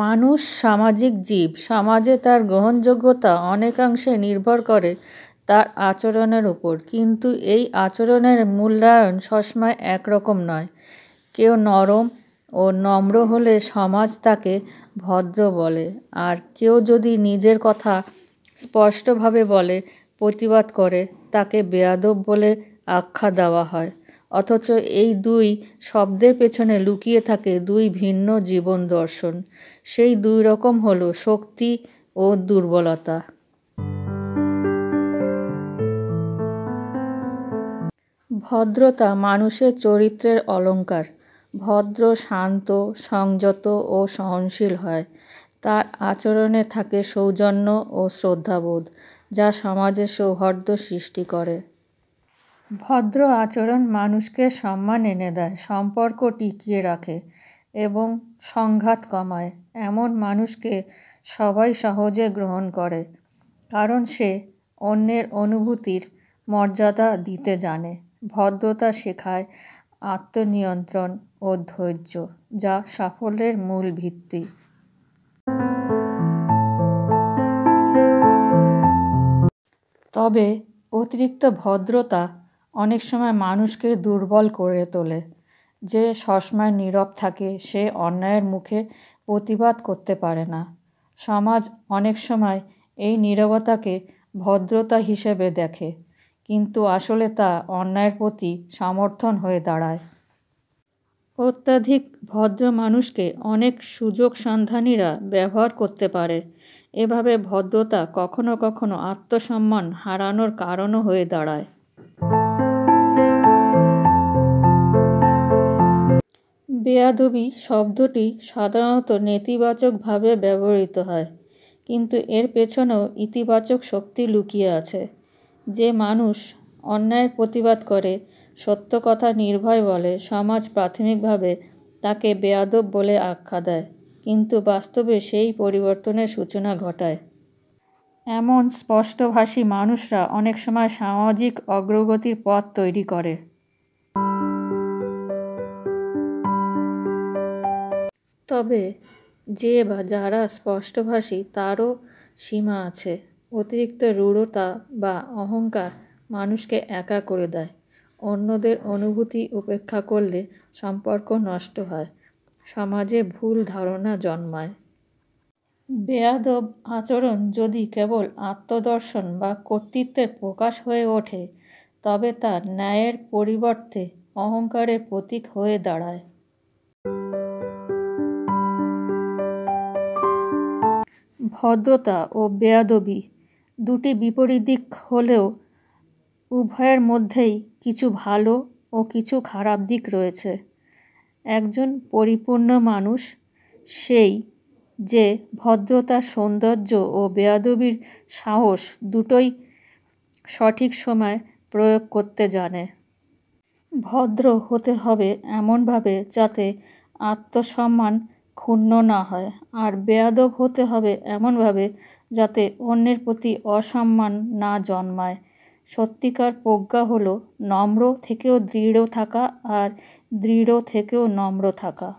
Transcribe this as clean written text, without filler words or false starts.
মানুষ সামাজিক জীব। সমাজে তার গ্রহণযোগ্যতা অনেকাংশে নির্ভর করে তার আচরণের উপর, কিন্তু এই আচরণের মূল্যায়ন সবসময় একরকম নয়। কেউ নরম ও নম্র হলে সমাজ তাকে ভদ্র বলে, আর কেউ যদি নিজের কথা স্পষ্টভাবে বলে, প্রতিবাদ করে, তাকে বেয়াদব বলে আখ্যা দেওয়া হয়। অথচ এই দুই শব্দের পেছনে লুকিয়ে থাকে দুই ভিন্ন জীবন দর্শন। সেই দুই রকম হলো শক্তি ও দুর্বলতা। ভদ্রতা মানুষের চরিত্রের অলংকার। ভদ্র শান্ত, সংযত ও সহনশীল হয়। তার আচরণে থাকে সৌজন্য ও শ্রদ্ধাবোধ, যা সমাজে সৌহার্দ্য সৃষ্টি করে। ভদ্র আচরণ মানুষকে সম্মান এনে দেয়, সম্পর্ক টিকিয়ে রাখে এবং সংঘাত কমায়। এমন মানুষকে সবাই সহজে গ্রহণ করে, কারণ সে অন্যের অনুভূতির মর্যাদা দিতে জানে। ভদ্রতা শেখায় আত্মনিয়ন্ত্রণ ও ধৈর্য, যা সাফল্যের মূল ভিত্তি। তবে অতিরিক্ত ভদ্রতা অনেক সময় মানুষকে দুর্বল করে তোলে। যে সবসময় নীরব থাকে সে অন্যায়ের মুখে প্রতিবাদ করতে পারে না। সমাজ অনেক সময় এই নীরবতাকে ভদ্রতা হিসেবে দেখে, কিন্তু আসলে তা অন্যায়ের প্রতি সমর্থন হয়ে দাঁড়ায়। অত্যাধিক ভদ্র মানুষকে অনেক সুযোগ সন্ধানীরা ব্যবহার করতে পারে। এভাবে ভদ্রতা কখনো কখনো আত্মসম্মান হারানোর কারণও হয়ে দাঁড়ায়। বেয়াদবি শব্দটি সাধারণত নেতিবাচকভাবে ব্যবহৃত হয়, কিন্তু এর পেছনেও ইতিবাচক শক্তি লুকিয়ে আছে। যে মানুষ অন্যায়ের প্রতিবাদ করে, সত্য কথা নির্ভয় বলে, সমাজ প্রাথমিকভাবে তাকে বেয়াদব বলে আখ্যা দেয়, কিন্তু বাস্তবে সেই পরিবর্তনের সূচনা ঘটায়। এমন স্পষ্টভাষী মানুষরা অনেক সময় সামাজিক অগ্রগতির পথ তৈরি করে। তবে যে বা যারা স্পষ্টভাষী তারও সীমা আছে। অতিরিক্ত রূঢ়তা বা অহংকার মানুষকে একা করে দেয়। অন্যদের অনুভূতি উপেক্ষা করলে সম্পর্ক নষ্ট হয়, সমাজে ভুল ধারণা জন্মায়। বেয়াদব আচরণ যদি কেবল আত্মদর্শন বা কর্তৃত্বের প্রকাশ হয়ে ওঠে, তবে তা ন্যায়ের পরিবর্তে অহংকারের প্রতীক হয়ে দাঁড়ায়। ভদ্রতা ও বেয়াদবি দুটি বিপরীত দিক হলেও উভয়ের মধ্যেই কিছু ভালো ও কিছু খারাপ দিক রয়েছে। একজন পরিপূর্ণ মানুষ সেই যে ভদ্রতার সৌন্দর্য ও বেয়াদবির সাহস দুটোই সঠিক সময় প্রয়োগ করতে জানে। ভদ্র হতে হবে এমনভাবে যাতে আত্মসম্মান ক্ষুণ্ণ না হয়, আর বেয়াদব হতে হবে এমনভাবে যাতে অন্যের প্রতি অসম্মান না জন্মায়। সত্যিকার প্রজ্ঞা হলো নম্র থেকেও দৃঢ় থাকা, আর দৃঢ় থেকেও নম্র থাকা।